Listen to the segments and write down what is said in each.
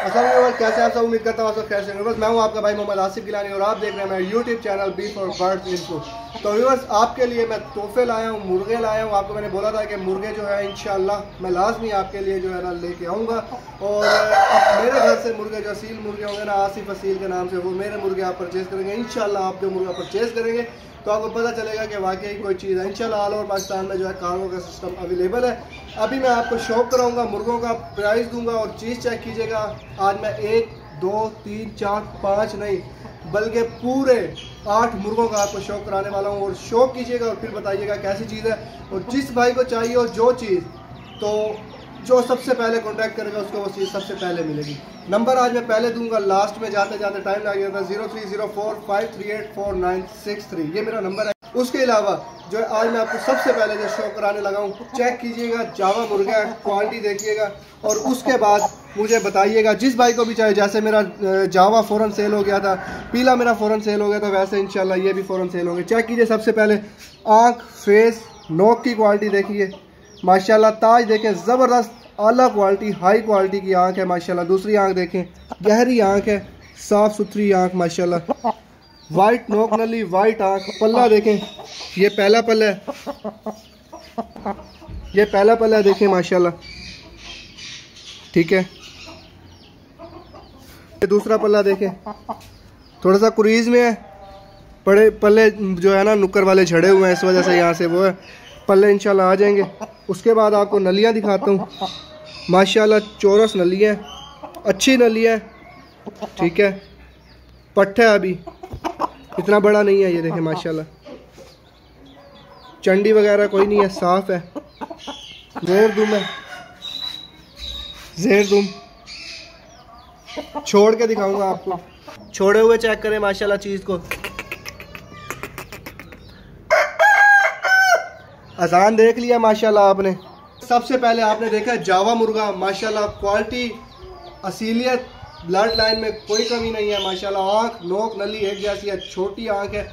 अस्सलाम वालेकुम, कैसे आप सब? उम्मीद करता हूँ आप सब कैसे हैं। बस मैं हूँ आपका भाई मोहम्मद आसिफ गिलानी और आप देख रहे हैं मेरा यूट्यूब चैनल बीफ और बर्ड्स इनको। तो व्यूअर्स, आपके लिए मैं तोहफे लाया हूँ, मुर्गे लाया हूँ। आपको मैंने बोला था कि मुर्गे जो है इंशाल्लाह मैं लाजमी आपके लिए जो है ना लेके आऊँगा। और मेरे घर से मुर्गे जो असील मुर्गे होंगे ना, आसिफ असील के नाम से, वो मेरे मुर्गे आप परचेज़ करेंगे इंशाल्लाह। आप जो मुर्गा परचेज़ करेंगे तो आपको पता चलेगा कि वाकई कोई चीज़ है। इंशाल्लाह ऑल ओवर पाकिस्तान में जो है कार्गो का सिस्टम अवेलेबल है। अभी मैं आपको शौक कराऊंगा, मुर्गों का प्राइस दूंगा और चीज़ चेक कीजिएगा। आज मैं 1 2 3 4 5 नहीं बल्कि पूरे 8 मुर्गों का आपको शौक कराने वाला हूँ। और शौक कीजिएगा और फिर बताइएगा कैसी चीज़ है। और जिस भाई को चाहिए हो जो चीज़, तो जो सबसे पहले कॉन्टैक्ट करेगा उसको वो चीज़ सबसे पहले मिलेगी। नंबर आज मैं पहले दूंगा, लास्ट में जाते जाते टाइम लग जाता है। 0304538493 ये मेरा नंबर है। उसके अलावा जो है आज मैं आपको सबसे पहले जो शो कराने लगा हूँ, चेक कीजिएगा, जावा मुर्गा क्वालिटी देखिएगा और उसके बाद मुझे बताइएगा। जिस भाई को भी चाहिए, जैसे मेरा जावा फ़ौरन सेल हो गया था, पीला मेरा फ़ौरन सेल हो गया था, वैसे इंशाल्लाह ये भी फ़ौरन सेल होंगे। चेक कीजिए सबसे पहले आँख, फेस, नोक की क्वालिटी देखिए माशाल्लाह। ताज देखें, ज़बरदस्त आला क्वालिटी, हाई क्वालिटी की आँख है माशाल्लाह। दूसरी आँख देखें, गहरी आँख है, साफ़ सुथरी आँख माशाल्लाह। वाइट नोक नली, वाइट आँख। पल्ला देखें, ये पहला पल्ला है, ये पहला पल्ला है देखें माशाल्लाह, ठीक है। ये दूसरा पल्ला देखें, थोड़ा सा कुरीज में है, बड़े पल्ले जो है ना नुक्कर वाले झड़े हुए हैं, इस वजह से यहाँ से वो है। पल्ले इंशाल्लाह आ जाएंगे। उसके बाद आपको नलियाँ दिखाता हूँ माशाल्लाह। चौरस नली है, अच्छी नली है, ठीक है। पट्ट है, अभी इतना बड़ा नहीं है, ये देखें माशाल्लाह। चंडी वगैरह कोई नहीं है, साफ है। जेर दुम है, जेर दुम छोड़ के दिखाऊंगा आपको, छोड़े हुए चेक करें माशाल्लाह चीज़ को। अजान देख लिया माशाल्लाह आपने। सबसे पहले आपने देखा जावा मुर्गा माशाल्लाह, क्वालिटी, असीलियत, ब्लड लाइन में कोई कमी नहीं है माशाल्लाह। आँख, नोक, नली एक जैसी है। छोटी आँख है,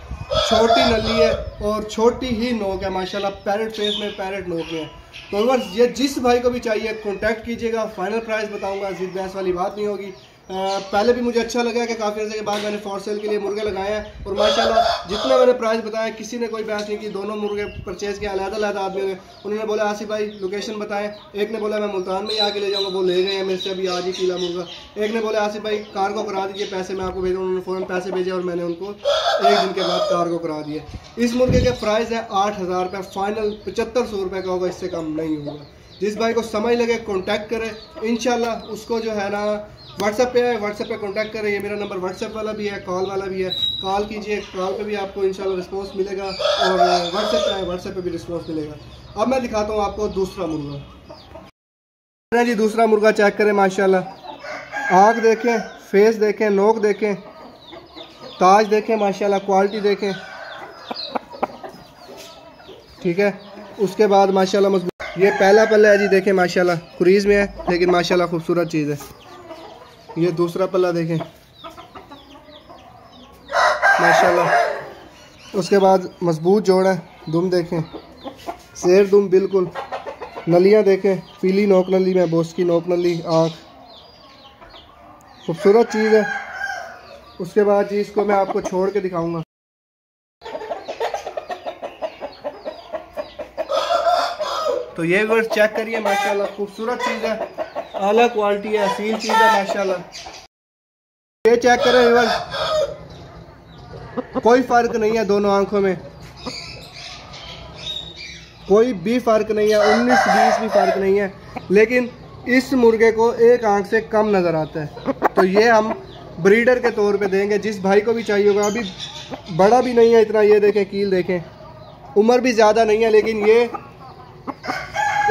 छोटी नली है और छोटी ही नोक है माशाल्लाह। पैरेट फेस में, पैरेट नोक में है। तो बस ये जिस भाई को भी चाहिए कॉन्टैक्ट कीजिएगा। फाइनल प्राइस बताऊंगा, जिद बहस वाली बात नहीं होगी। पहले भी मुझे अच्छा लगा कि काफ़ी अर्से के बाद मैंने फॉर सेल के लिए मुर्गे लगाए हैं और माशाल्लाह जितना मैंने प्राइस बताया किसी ने कोई बहस नहीं की। दोनों मुर्गे परचेज़ किया, अलग-अलग आदमियों ने। उन्होंने बोला आसिफ भाई लोकेशन बताएं। एक ने बोला मैं मुल्तान में ही आके ले जाऊँगा, वो ले गए हैं मेरे से अभी आज ही पीला मुर्गा। एक ने बोला आसिफ भाई कार्गो करा दीजिए, पैसे मैं आपको भेजा। उन्होंने फ़ौरन पैसे भेजे और मैंने उनको 1 दिन के बाद कार्गो करा दिए। इस मुर्गे के प्राइस है 8000 रुपये, फाइनल 7500 रुपये का होगा, इससे कम नहीं होगा। जिस भाई को समझ लगे कॉन्टैक्ट करें इंशाल्लाह। उसको जो है ना व्हाट्सएप पे है, व्हाट्सएप पे कॉन्टैक्ट करें। ये मेरा नंबर व्हाट्सएप वाला भी है, कॉल वाला भी है। कॉल कीजिए, कॉल पे भी आपको इंशाल्लाह रिस्पांस मिलेगा और व्हाट्सएप पे है, व्हाट्सएप पे भी रिस्पांस मिलेगा। अब मैं दिखाता हूँ आपको दूसरा मुर्गा जी। दूसरा मुर्गा चेक करें माशाल्लाह। आँख देखें, फेस देखें, नोक देखें, ताज देखें माशाल्लाह, क्वालिटी देखें, ठीक है। उसके बाद माशाल्लाह मजबूत, ये पहला पल्ला है जी, देखें माशाल्लाह, कुरीज में है लेकिन माशाल्लाह खूबसूरत चीज़ है। ये दूसरा पल्ला देखें माशाल्लाह। उसके बाद मजबूत जोड़ है। दुम देखें, शेर दुम बिल्कुल। नलियाँ देखें, पीली नोक नली में, बोस की नोक नली, आँख, खूबसूरत चीज़ है। उसके बाद जी इसको मैं आपको छोड़ के दिखाऊंगा। तो ये वर्ड चेक करिए माशाल्लाह, खूबसूरत चीज़ है, आला क्वालिटी है, असील चीज़ है माशाल्लाह। ये चेक करें वर्ड, कोई फ़र्क नहीं है दोनों आंखों में, कोई भी फ़र्क नहीं है, 19-20 भी फ़र्क नहीं है। लेकिन इस मुर्गे को एक आंख से कम नज़र आता है, तो ये हम ब्रीडर के तौर पे देंगे। जिस भाई को भी चाहिए होगा, अभी बड़ा भी नहीं है इतना, ये देखें, कील देखें, उम्र भी ज़्यादा नहीं है, लेकिन ये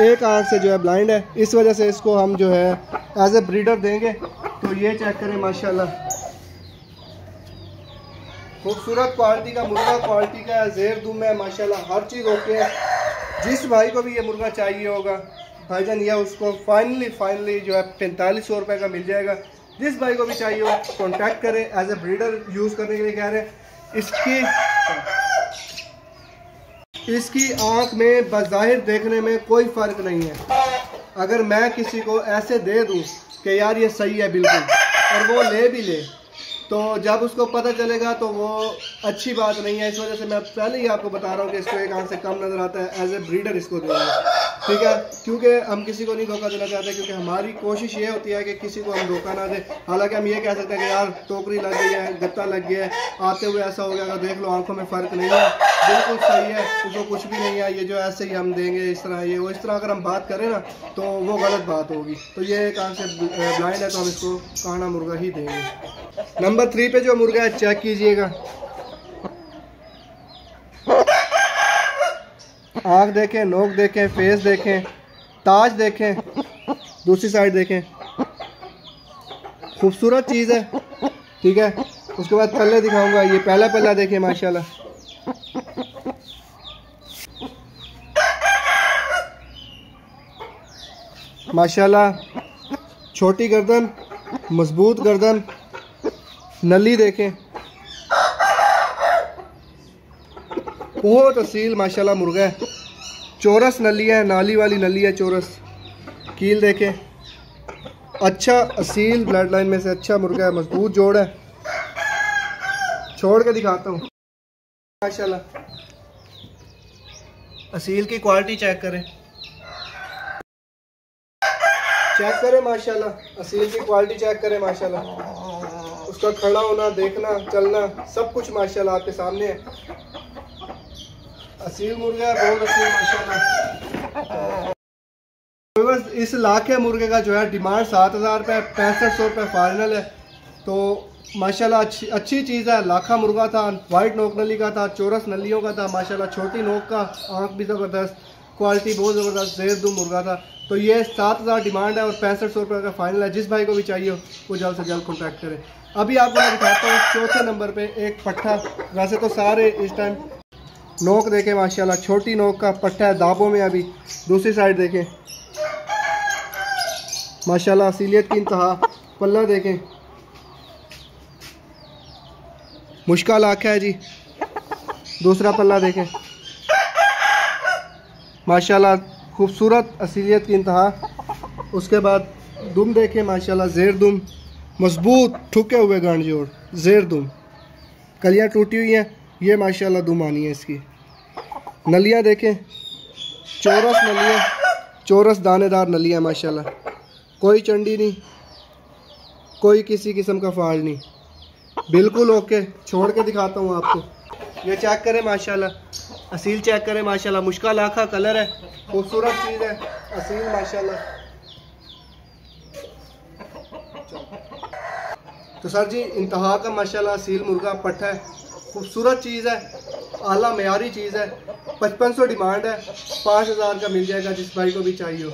एक आंख से जो है ब्लाइंड है, इस वजह से इसको हम जो है एज ए ब्रीडर देंगे। तो ये चेक करें माशाल्लाह, खूबसूरत क्वालिटी का मुर्गा, क्वालिटी का जेर दुम है माशाल्लाह, हर चीज़ ओके है। जिस भाई को भी ये मुर्गा चाहिए होगा भाईजान, यह उसको फाइनली जो है 4500 रुपये का मिल जाएगा। जिस भाई को भी चाहिए हो कॉन्टैक्ट करें, एज ए ब्रीडर यूज़ करने के लिए कह रहे हैं। इसकी आँख में बज़ाहिर देखने में कोई फ़र्क नहीं है। अगर मैं किसी को ऐसे दे दूं कि यार ये सही है बिल्कुल, और वो ले भी ले, तो जब उसको पता चलेगा तो वो अच्छी बात नहीं है। इस वजह से मैं पहले ही आपको बता रहा हूँ कि इसको एक आंख से कम नज़र आता है, एज ए ब्रीडर इसको देंगे, ठीक है, क्योंकि हम किसी को नहीं धोखा देना चाहते, क्योंकि हमारी कोशिश ये होती है कि किसी को हम धोखा ना दें। हालांकि हम ये कह सकते हैं कि यार टोकरी लग गई है, गत्ता लग गया है, आते हुए ऐसा हो गया, अगर देख लो आंखों में फ़र्क नहीं है, बिल्कुल सही है, उसको कुछ भी नहीं है, ये जो ऐसे ही हम देंगे इस तरह, ये वो इस तरह अगर हम बात करें ना तो वो गलत बात होगी। तो ये एक आंख से ब्लाइंड है तो हम इसको काना मुर्गा ही देंगे। नंबर 3 पे जो मुर्गा है चेक कीजिएगा, आँख देखें, नोक देखें, फेस देखें, ताज देखें, दूसरी साइड देखें, खूबसूरत चीज़ है, ठीक है। उसके बाद पल्ले दिखाऊंगा, ये पहला पल्ला देखें माशाल्लाह, माशाल्लाह, छोटी गर्दन, मजबूत गर्दन, नली देखें, बहुत असील माशाल्लाह मुर्गा है, चौरस नली है, नाली वाली नली है, चौरस कील देखें, अच्छा असील ब्लड लाइन में से अच्छा मुर्गा है, मजबूत जोड़ है। छोड़ के दिखाता हूँ माशाल्लाह, असील की क्वालिटी चेक करें, चेक करें माशाल्लाह, असील की क्वालिटी चेक करें माशाल्लाह, उसका खड़ा होना, देखना, चलना, सब कुछ माशाल्लाह आपके सामने है। असील मुर्गा है, बहुत असील माशाल्लाह। इस लाखे मुर्गे का जो है डिमांड 7,000 रुपये, 6500 रुपये फाइनल है। तो माशाल्लाह अच्छी चीज़ है। लाखा मुर्गा था, वाइट नोक नली का था, चौरस नलियों का था माशाल्लाह, छोटी नोक का, आँख भी ज़बरदस्त, क्वालिटी बहुत ज़बरदस्त, जेरदुम मुर्गा था। तो ये 7,000 डिमांड है और 6500 रुपये का फाइनल है। जिस भाई को भी चाहिए वो जल्द से जल्द कॉन्टैक्ट करें। अभी आपको मैं दिखाता हूँ चौथे नंबर पे एक पट्ठा। वैसे तो सारे इस टाइम नोक देखें माशाल्लाह, छोटी नोक का पट्ठा है, दाबों में अभी। दूसरी साइड देखें माशाल्लाह, असीलियत की इंतहा। पल्ला देखें, मुश्किल आँखें है जी। दूसरा पल्ला देखें माशाल्लाह, खूबसूरत, असीलियत की इंतहा। उसके बाद दुम देखें माशाल्लाह, जेर दुम, मजबूत ठुके हुए गांड जोड़, जेर दुम, कलियाँ टूटी हुई हैं, ये माशाल्लाह दुम आनी है इसकी। नलियाँ देखें, चौरस नलियाँ, चौरस दानेदार नलियाँ माशाल्लाह, कोई चंडी नहीं, कोई किसी किस्म का फाल नहीं, बिल्कुल ओके। छोड़ के दिखाता हूँ आपको, ये चेक करें माशाल्लाह, असील चेक करें माशाल्लाह, मुश्किल आँखा कलर है, खूबसूरत चीज़ है, असील माशाल्लाह। तो सर जी इंतहा का माशाल्लाह असील मुर्गा पट्ठा है, खूबसूरत चीज़ है, आला मेयारी चीज़ है। 5500 डिमांड है, 5000 का मिल जाएगा जिस भाई को भी चाहिए हो।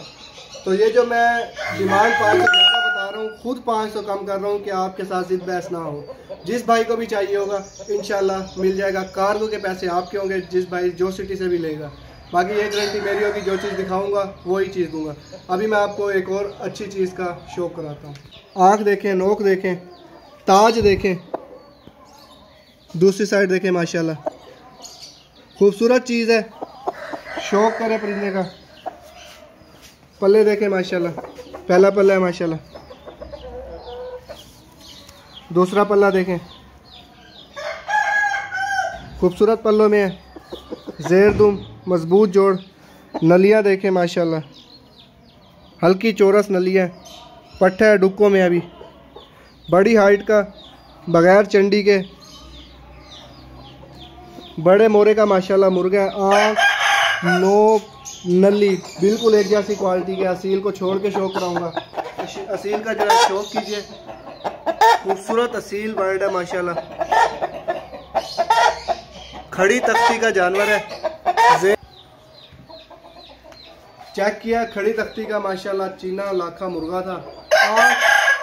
तो ये जो मैं डिमांड 500 ज़्यादा बता रहा हूँ, खुद 500 कम कर रहा हूँ कि आपके साथ जिद बहस ना हो। जिस भाई को भी चाहिए होगा इंशाल्लाह मिल जाएगा। कार्गो के पैसे आपके होंगे, जिस भाई जो सिटी से भी लेगा। बाकी ये गारंटी मेरी होगी, जो चीज़ दिखाऊंगा वही चीज़ दूंगा। अभी मैं आपको एक और अच्छी चीज़ का शो कराता हूँ। आँख देखें, नोक देखें, ताज देखें, दूसरी साइड देखें माशाल्लाह, खूबसूरत चीज़ है, शौक करे परिंदे का। पल्ले देखें माशाल्लाह, पहला पल्ला है माशाल्लाह, दूसरा पल्ला देखें, खूबसूरत पल्लों में है, जेर दुम, मजबूत जोड़। नलियाँ देखें माशाल्लाह, हल्की चौरस नलियाँ, पट्ठा है डुक्कों में अभी, बड़ी हाइट का, बगैर चंडी के, बड़े मोरे का माशाल्लाह मुर्गा है। आँख, नोक, नली बिल्कुल एक जैसी क्वालिटी के। असील को छोड़ के शौक कराऊंगा, असील का जरा शौक कीजिए। खूबसूरत असील बर्ड है माशाल्लाह, खड़ी तख्ती का जानवर है। चेक किया, खड़ी तख्ती का माशाल्लाह चीना लाखा मुर्गा था। आँख,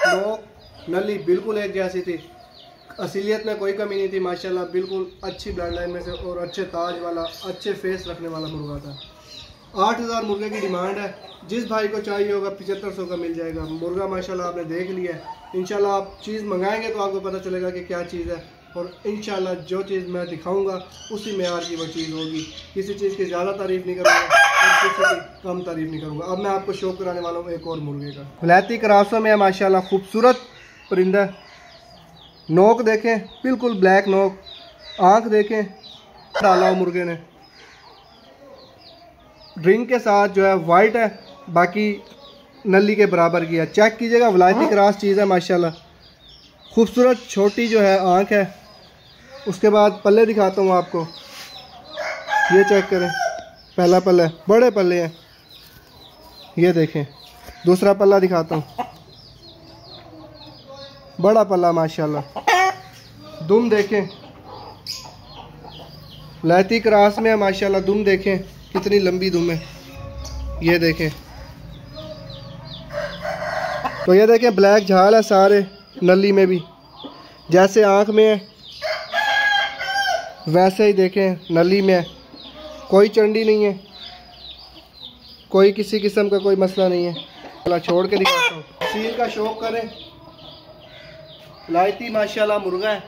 नोक, नली बिल्कुल एक जैसी थी, असीलियत में कोई कमी नहीं थी माशाल्लाह, बिल्कुल अच्छी ब्लड लाइन में से और अच्छे ताज वाला, अच्छे फेस रखने वाला मुर्गा था। 8000 मुर्गे की डिमांड है। जिस भाई को चाहिए होगा 7500 का मिल जाएगा। मुर्गा माशाल्लाह आपने देख लिया है। इंशाल्लाह आप चीज़ मंगाएंगे तो आपको पता चलेगा कि क्या चीज़ है, और इंशाल्लाह जो चीज़ मैं दिखाऊंगा उसी मेयार की वो चीज़ होगी। किसी चीज़ की ज़्यादा तारीफ़ नहीं करूँगा और किसी की कम तारीफ नहीं करूँगा। अब मैं आपको शो कराने वाला हूँ एक और मुर्गे का। वलायती क्रासों में है माशाल्लाह, खूबसूरत परिंदा। नोक देखें, बिल्कुल ब्लैक नोक, आँख देखें, डाला हो मुर्गे ने, ड्रिंक के साथ जो है वाइट है, बाकी नली के बराबर की है। चेक कीजिएगा, वलायती क्रास चीज़ है माशाल्लाह, खूबसूरत छोटी जो है आँख है। उसके बाद पल्ले दिखाता हूँ आपको, ये चेक करें, पहला पल्ला है, बड़े पल्ले हैं, ये देखें। दूसरा पल्ला दिखाता हूँ, बड़ा पल्ला माशाल्लाह। दुम देखें, वलायती क्रास में है माशाल्लाह। दुम देखें कितनी लंबी दुम है, ये देखें। तो ये देखें ब्लैक झाल है सारे नली में भी, जैसे आँख में है वैसे ही देखें नली में है। कोई चंडी नहीं है, कोई किसी किस्म का कोई मसला नहीं है। चला छोड़ के दिखाता हूँ। सील का शौक करें, वलायती माशाल्लाह मुर्गा है,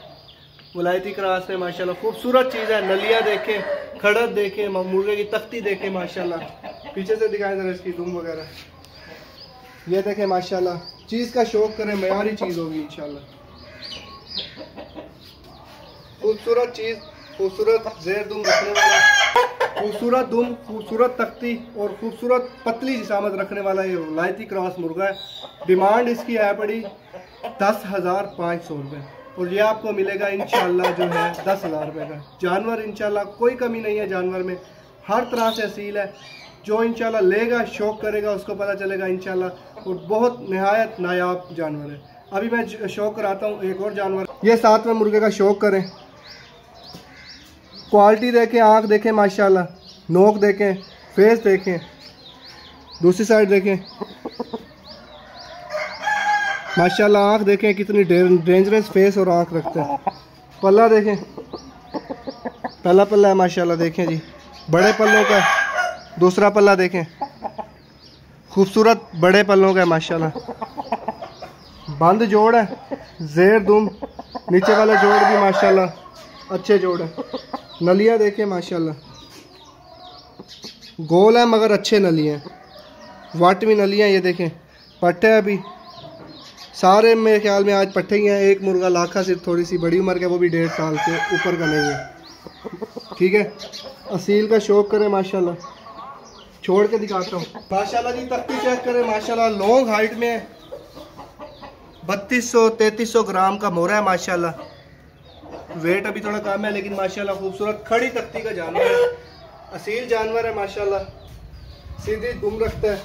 वलायती क्रास में माशाल्लाह खूबसूरत चीज़ है। नलियाँ देखें, खड़त देखें, मुर्गे की तख्ती देखें माशाल्लाह। पीछे से दिखाएं जरा इसकी दुम वगैरह, ये देखें माशाल्लाह। चीज़ का शौक करें, मयारी चीज़ होगी इंशाल्लाह। खूबसूरत चीज़, खूबसूरत ज़ेर दुम रखने वाला, खूबसूरत दुम, खूबसूरत तख्ती और खूबसूरत पतली जिसामत रखने वाला ये वलायती क्रॉस मुर्गा है। डिमांड इसकी है पड़ी 10,500 रुपये, और ये आपको मिलेगा इंशाल्लाह जो है 10,000 रुपये का। जानवर इंशाल्लाह कोई कमी नहीं है, जानवर में हर तरह से असील है। जो इंशाल्लाह लेगा, शौक करेगा, उसको पता चलेगा इंशाल्लाह, और बहुत नहायत नायाब जानवर है। अभी मैं शौक कराता हूँ एक और जानवर। ये 7वें मुर्गे का शौक करें, क्वालिटी देखें, आँख देखें माशाल्लाह, नोक देखें, फेस देखें, दूसरी साइड देखें माशाल्लाह, आँख देखें कितनी डेंजरस फेस और आँख रखते हैं। पल्ला देखें, पहला पल्ला है माशाल्लाह, देखें जी, बड़े पल्लों का। दूसरा पल्ला देखें, खूबसूरत बड़े पल्लों का है माशाल्लाह। बंद जोड़ है, ज़ेर दुम, नीचे वाला जोड़ भी माशाल्लाह अच्छे जोड़ है। नलियाँ देखें माशाल्लाह, गोल है मगर अच्छे नली हैं, वाटवी नलियाँ। ये देखें पट्टे अभी सारे मेरे ख्याल में आज पट्टे ही हैं। एक मुर्गा लाखा सिर्फ थोड़ी सी बड़ी उम्र का, वो भी 1.5 साल के ऊपर का नहीं है। ठीक है, असील का शौक करें माशाल्लाह। छोड़ के दिखाता हूँ माशाल्लाह जी, तख्ती चेक करें माशाल्लाह, लॉन्ग हाइट में 3200-3300 ग्राम का मोरा है माशाल्लाह। वेट अभी थोड़ा कम है, लेकिन माशाल्लाह खूबसूरत खड़ी तख्ती का जानवर है, असील जानवर है माशाल्लाह। सीधी दुम रखता है,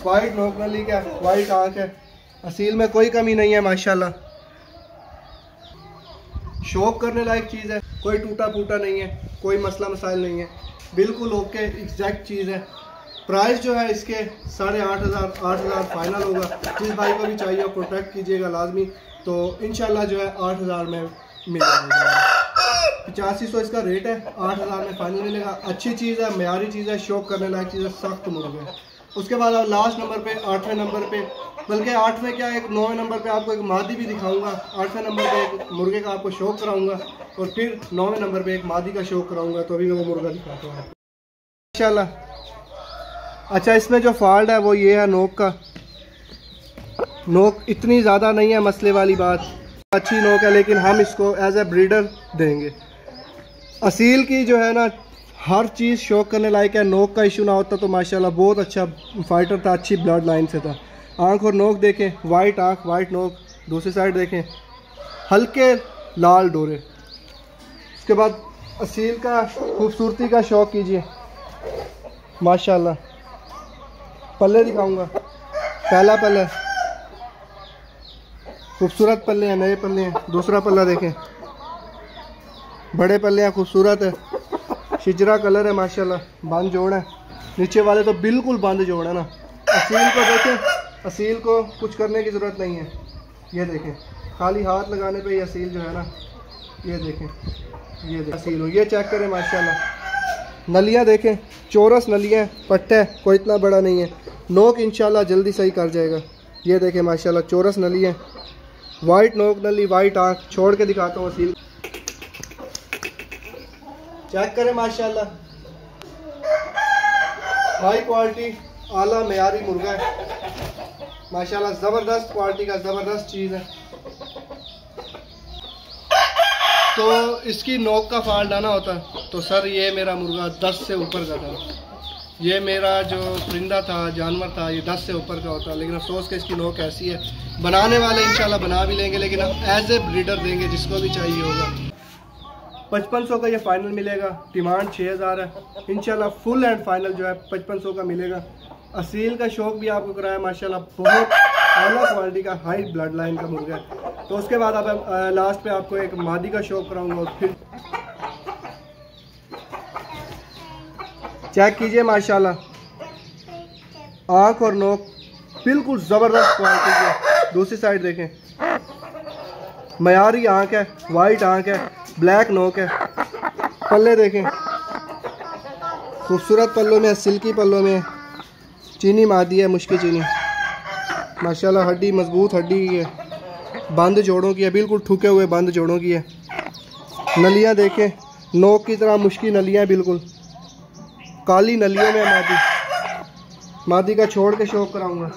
वाइट नोक नली का, वाइट आँख है, असील में कोई कमी नहीं है माशाल्लाह। शौक करने लायक चीज़ है, कोई टूटा फूटा नहीं है, कोई मसला मसाइल नहीं है, बिल्कुल ओके एग्जैक्ट चीज़ है। प्राइस जो है इसके 8,500 8,000 फाइनल होगा। जिस भाई को भी चाहिए हो कॉन्टैक्ट कीजिएगा लाजमी, तो इंशाल्लाह जो है 8,000 में मिल जाएगा। 8500 इसका रेट है, 8,000 में फाइनल मिलेगा। अच्छी चीज़ है, मयारी चीज़ है, शौक करने लायक चीज़ है, सख्त मुर्गे है। उसके बाद आप लास्ट नंबर पे 8वें नंबर पे, बल्कि 8वें क्या, एक 9वें नंबर पे आपको एक मादी भी दिखाऊंगा। 8वें नंबर पे एक मुर्गे का आपको शौक कराऊंगा, और फिर 9वें नंबर पे एक मादी का शौक कराऊंगा। तो अभी मैं वो मुर्गा दिखाता हूँ इंशाल्लाह। अच्छा, इसमें जो फॉल्ट है वो ये है नोक का। नोक इतनी ज़्यादा नहीं है मसले वाली बात, अच्छी नोक है, लेकिन हम इसको एज ए ब्रीडर देंगे। असील की जो है ना हर चीज़ शौक करने लायक है। नोक का इशू ना होता तो माशाल्लाह बहुत अच्छा फाइटर था, अच्छी ब्लड लाइन से था। आँख और नोक देखें, वाइट आँख, वाइट नोक। दूसरी साइड देखें, हल्के लाल डोरे। उसके बाद असील का खूबसूरती का शौक कीजिए माशाल्लाह। पल्ले दिखाऊंगा, पहला पल्ला खूबसूरत पल्ले हैं, नए पल्ले हैं। दूसरा पल्ला देखें, बड़े पल्ले हैं, खूबसूरत है, शिजरा कलर है माशाल्लाह, बंद जोड़ है। नीचे वाले तो बिल्कुल बंद जोड़ है ना। असील को देखें, असील को कुछ करने की ज़रूरत नहीं है। ये देखें, खाली हाथ लगाने पे ये असील जो है ना, ये देखें, ये देखें असील हो। ये चेक करें माशाल्लाह, नलियाँ देखें, चौरस नलियाँ, पट्टा कोई इतना बड़ा नहीं है। नोक इंशाल्लाह जल्दी सही कर जाएगा। ये देखें माशाल्लाह, चौरस नलियाँ, वाइट नोक नली, वाइट आँख। छोड़ के दिखाता हूँ असील, चेक करें माशाल्लाह। हाई क्वालिटी आला मेयारी मुर्गा है माशाल्लाह, ज़बरदस्त क्वालिटी का ज़बरदस्त चीज़ है। तो इसकी नोक का फाल्ट आना होता तो सर ये मेरा मुर्गा 10 से ऊपर का था, ये मेरा जो परिंदा था जानवर था ये 10 से ऊपर का होता, लेकिन अफसोस कि इसकी नोक ऐसी है। बनाने वाले इंशाल्लाह बना भी लेंगे, लेकिन हम एज ए ब्रीडर देंगे जिसको भी चाहिए होगा। 5500 का ये फाइनल मिलेगा, डिमांड 6000 है। इंशाल्लाह फुल एंड फाइनल जो है 5500 का मिलेगा। असील का शौक भी आपको कराया माशाल्लाह, बहुत आला क्वालिटी का हाई ब्लड लाइन का मुर्गा है। तो उसके बाद अब लास्ट पे आपको एक मादी का शौक कराऊंगा और फिर चेक कीजिए माशाल्लाह, आँख और नोक बिल्कुल ज़बरदस्त क्वालिटी की है। दूसरी साइड देखें, मयारी आँख है, वाइट आँख है, ब्लैक नोक है। पल्ले देखें, खूबसूरत पल्लों में, सिल्की पल्लों में, चीनी मादी है, मुश्किल चीनी माशाल्लाह। हड्डी मजबूत हड्डी की है, बंद जोड़ों की है, बिल्कुल ठुके हुए बंद जोड़ों की है। नलियाँ देखें, नोक की तरह मुश्किल नलियाँ, बिल्कुल काली नलियों में मादी। मादी का छोड़ के शौक कराऊंगा।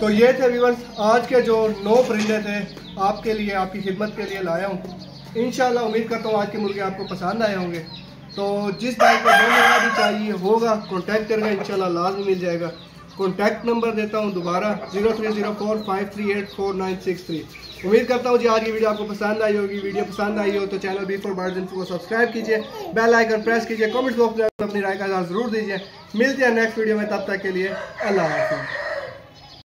तो ये थे व्यूअर्स आज के जो 9 परिंदे थे आपके लिए, आपकी खिदमत के लिए लाया हूँ। इंशाल्लाह उम्मीद करता हूँ आज के मुर्गे आपको पसंद आए होंगे। तो जिस भाई को जो मुर्गा भी चाहिए होगा कॉन्टैक्ट करेगा, इंशाल्लाह लाजमी मिल जाएगा। कॉन्टैक्ट नंबर देता हूँ दोबारा 030453846963। उम्मीद करता हूँ जी आज की वीडियो आपको पसंद आई होगी। वीडियो पसंद आई हो तो चैनल B4Birds को सब्सक्राइब कीजिए, बेल आइकन प्रेस कीजिए, कमेंट बॉक्स में अपनी राय का इज़हार ज़रूर दीजिए। मिलते हैं नेक्स्ट वीडियो में, तब तक के लिए अल्लाह हाफ़िज़।